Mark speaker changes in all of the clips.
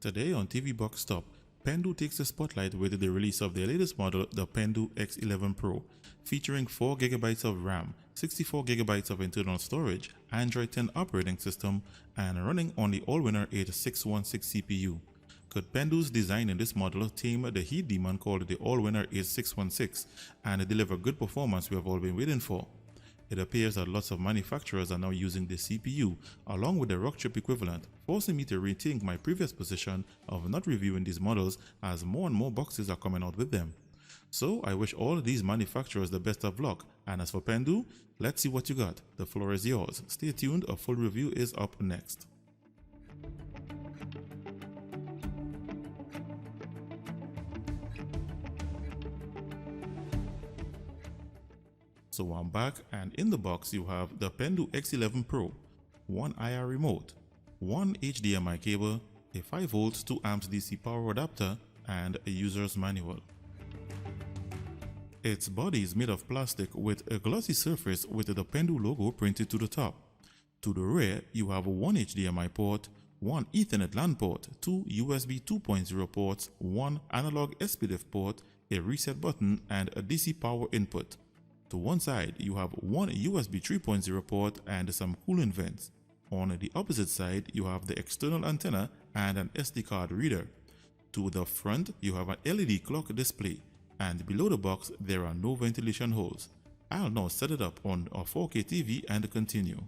Speaker 1: Today on TV Box Top, Pendoo takes the spotlight with the release of their latest model, the Pendoo X11 Pro, featuring 4GB of RAM, 64GB of internal storage, Android 10 operating system, and running on the Allwinner H616 CPU. Could Pendoo's design in this model tame the heat demon called the Allwinner H616 and deliver good performance we have all been waiting for? It appears that lots of manufacturers are now using the CPU along with the rock chip equivalent, forcing me to rethink my previous position of not reviewing these models as more and more boxes are coming out with them. So I wish all of these manufacturers the best of luck, and as for Pendoo, let's see what you got. The floor is yours. Stay tuned, a full review is up next. So I'm back, and in the box you have the Pendoo X11 Pro, one IR remote, one HDMI cable, a 5V 2A DC power adapter, and a user's manual. Its body is made of plastic with a glossy surface with the Pendoo logo printed to the top. To the rear you have one HDMI port, one Ethernet LAN port, two USB 2.0 ports, one analog SPDIF port, a reset button, and a DC power input. To one side, you have one USB 3.0 port and some cooling vents. On the opposite side, you have the external antenna and an SD card reader. To the front, you have an LED clock display, and below the box, there are no ventilation holes. I'll now set it up on a 4K TV and continue.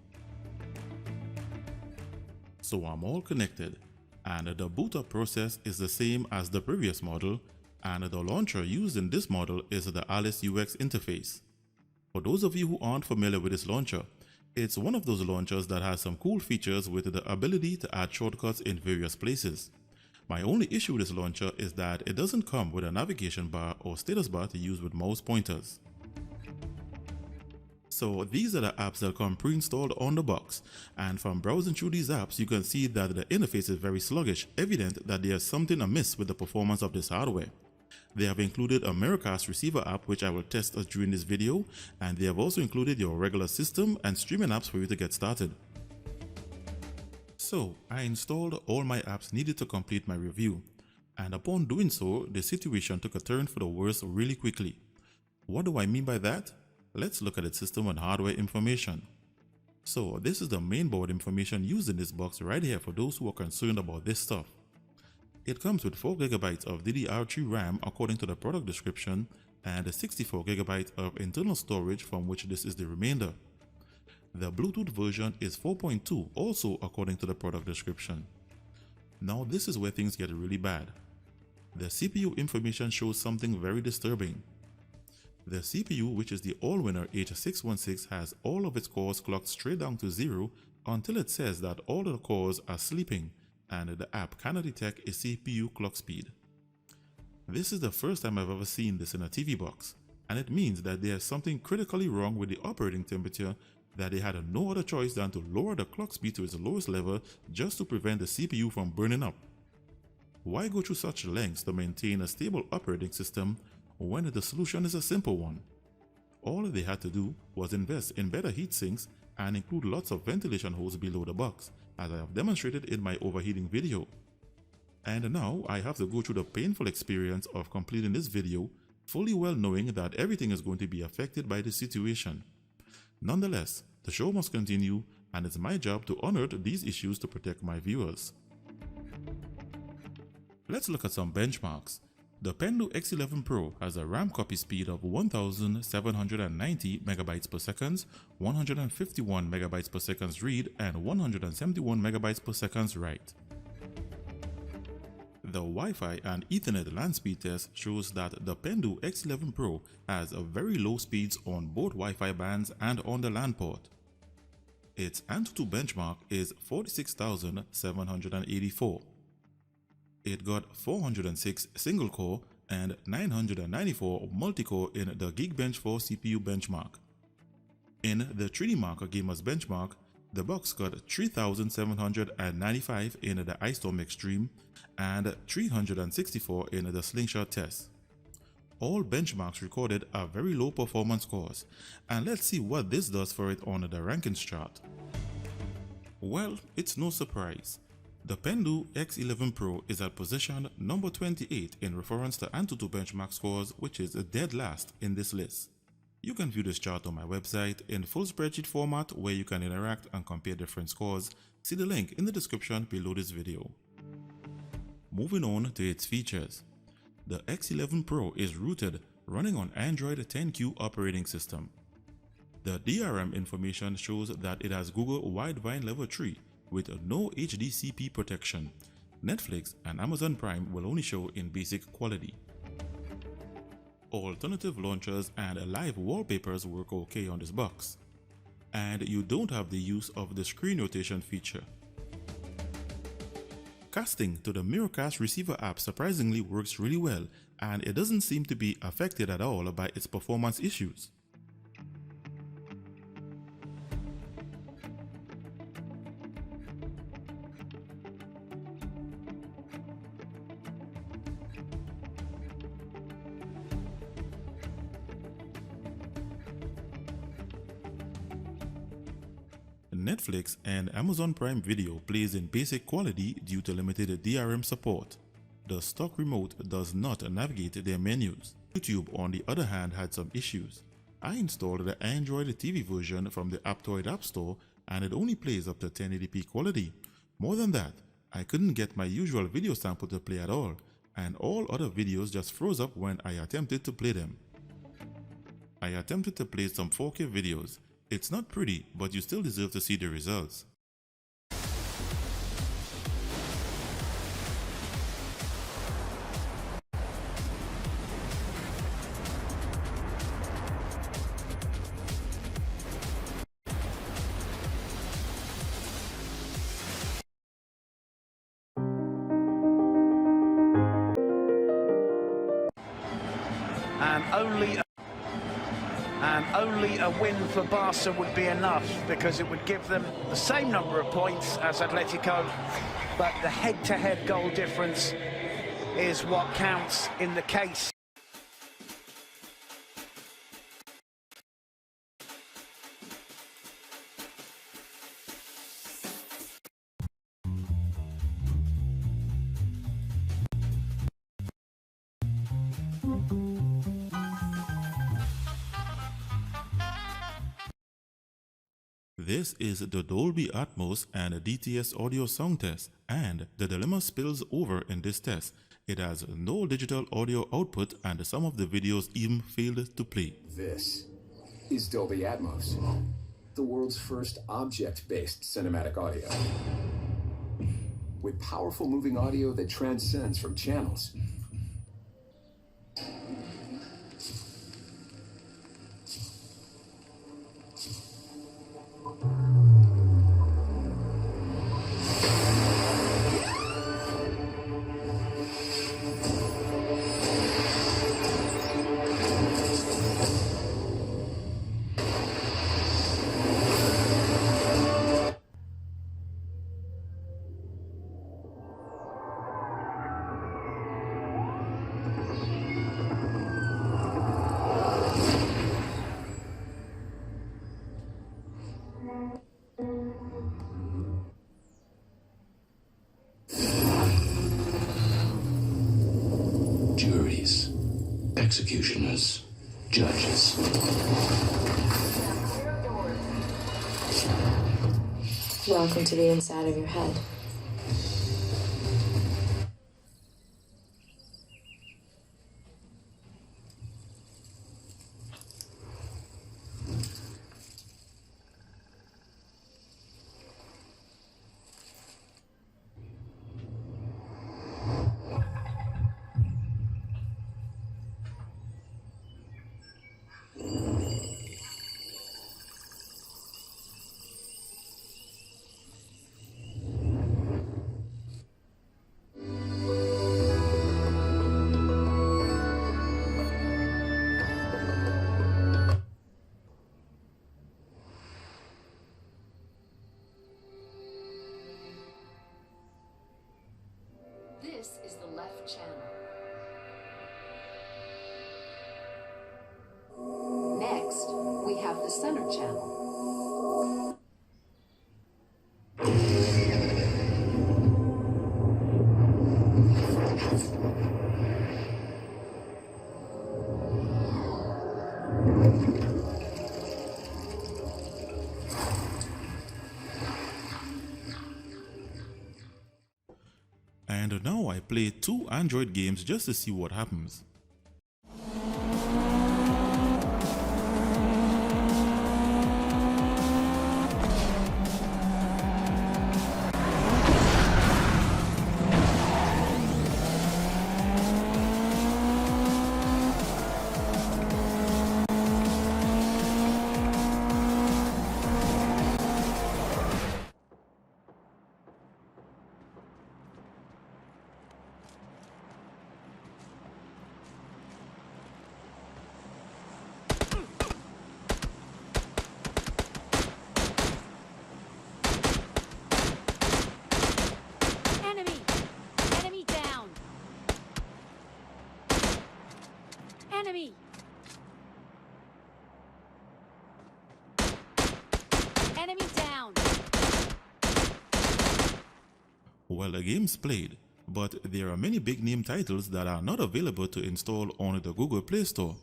Speaker 1: So I'm all connected, and the boot up process is the same as the previous model, and the launcher used in this model is the Alice UX interface. For those of you who aren't familiar with this launcher, it's one of those launchers that has some cool features with the ability to add shortcuts in various places. My only issue with this launcher is that it doesn't come with a navigation bar or status bar to use with mouse pointers. So these are the apps that come pre-installed on the box, and from browsing through these apps you can see that the interface is very sluggish, evident that there's something amiss with the performance of this hardware. They have included a Miracast receiver app which I will test during this video, and they have also included your regular system and streaming apps for you to get started. So I installed all my apps needed to complete my review, and upon doing so, the situation took a turn for the worse really quickly. What do I mean by that? Let's look at its system and hardware information. So this is the mainboard information used in this box right here for those who are concerned about this stuff. It comes with 4GB of DDR3 RAM according to the product description, and 64GB of internal storage, from which this is the remainder. The Bluetooth version is 4.2, also according to the product description. Now this is where things get really bad. The CPU information shows something very disturbing. The CPU, which is the Allwinner H616, has all of its cores clocked straight down to 0 until it says that all the cores are sleeping, and the app cannot detect a CPU clock speed. This is the first time I've ever seen this in a TV box, and it means that there's something critically wrong with the operating temperature, that they had no other choice than to lower the clock speed to its lowest level just to prevent the CPU from burning up. Why go through such lengths to maintain a stable operating system when the solution is a simple one? All they had to do was invest in better heat sinks and include lots of ventilation holes below the box, as I have demonstrated in my overheating video. And now I have to go through the painful experience of completing this video, fully well knowing that everything is going to be affected by this situation. Nonetheless, the show must continue, and it's my job to unearth these issues to protect my viewers. Let's look at some benchmarks. The Pendoo X11 Pro has a RAM copy speed of 1790 MB per second, 151 MB per second read, and 171 MB per second write. The Wi-Fi and Ethernet LAN speed test shows that the Pendoo X11 Pro has a very low speeds on both Wi-Fi bands and on the LAN port. Its AnTuTu benchmark is 46,784. It got 406 single-core and 994 multi-core in the Geekbench 4 CPU benchmark. In the 3D Marker Gamers benchmark, the box got 3,795 in the Ice Storm Extreme and 364 in the Slingshot test. All benchmarks recorded are very low performance scores, and let's see what this does for it on the rankings chart. Well, it's no surprise. The Pendoo X11 Pro is at position number 28 in reference to Antutu benchmark scores, which is dead last in this list. You can view this chart on my website in full spreadsheet format where you can interact and compare different scores. See the link in the description below this video. Moving on to its features. The X11 Pro is rooted running on Android 10Q operating system. The DRM information shows that it has Google Widevine Level 3 with no HDCP protection. Netflix and Amazon Prime will only show in basic quality. Alternative launchers and live wallpapers work okay on this box. And you don't have the use of the screen rotation feature. Casting to the Miracast receiver app surprisingly works really well, and it doesn't seem to be affected at all by its performance issues. Netflix and Amazon Prime Video plays in basic quality due to limited DRM support. The stock remote does not navigate their menus. YouTube, on the other hand, had some issues. I installed the Android TV version from the Aptoid App Store and it only plays up to 1080p quality. More than that, I couldn't get my usual video sample to play at all, and all other videos just froze up when I attempted to play them. I attempted to play some 4K videos. It's not pretty, but you still deserve to see the results.
Speaker 2: And only a win for Barca would be enough, because it would give them the same number of points as Atletico, but the head-to-head goal difference is what counts in the case.
Speaker 1: This is the Dolby Atmos and DTS audio sound test, and the dilemma spills over in this test. It has no digital audio output and some of the videos even failed to play.
Speaker 3: This is Dolby Atmos, the world's first object-based cinematic audio. With powerful moving audio that transcends from channels.
Speaker 4: Juries, executioners, judges.
Speaker 5: Welcome to the inside of your head.
Speaker 6: This is the left channel. Next, we have the center channel.
Speaker 1: And now I play 2 Android games just to see what happens.
Speaker 7: Enemy! Enemy down!
Speaker 1: Well, the game's played, but there are many big name titles that are not available to install on the Google Play Store.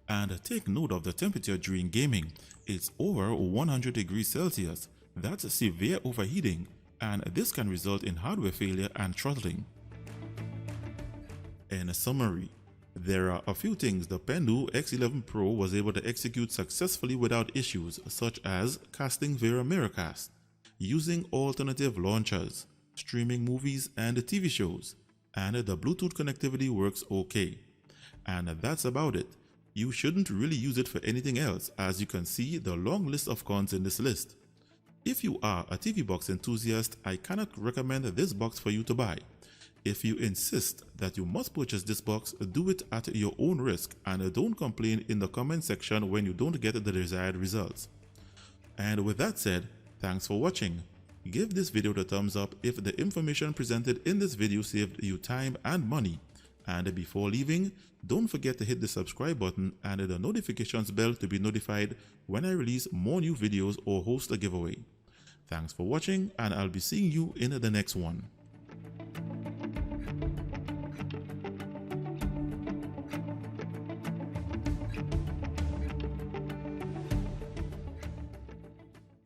Speaker 1: And take note of the temperature during gaming. It's over 100 degrees Celsius. That's severe overheating, and this can result in hardware failure and throttling. In summary, there are a few things the Pendoo X11 Pro was able to execute successfully without issues, such as casting via Miracast, using alternative launchers, streaming movies and TV shows, and the Bluetooth connectivity works okay. And that's about it. You shouldn't really use it for anything else, as you can see the long list of cons in this list. If you are a TV box enthusiast, I cannot recommend this box for you to buy. If you insist that you must purchase this box, do it at your own risk and don't complain in the comment section when you don't get the desired results. And with that said, thanks for watching. Give this video the thumbs up if the information presented in this video saved you time and money. And before leaving, don't forget to hit the subscribe button and the notifications bell to be notified when I release more new videos or host a giveaway. Thanks for watching, and I'll be seeing you in the next one.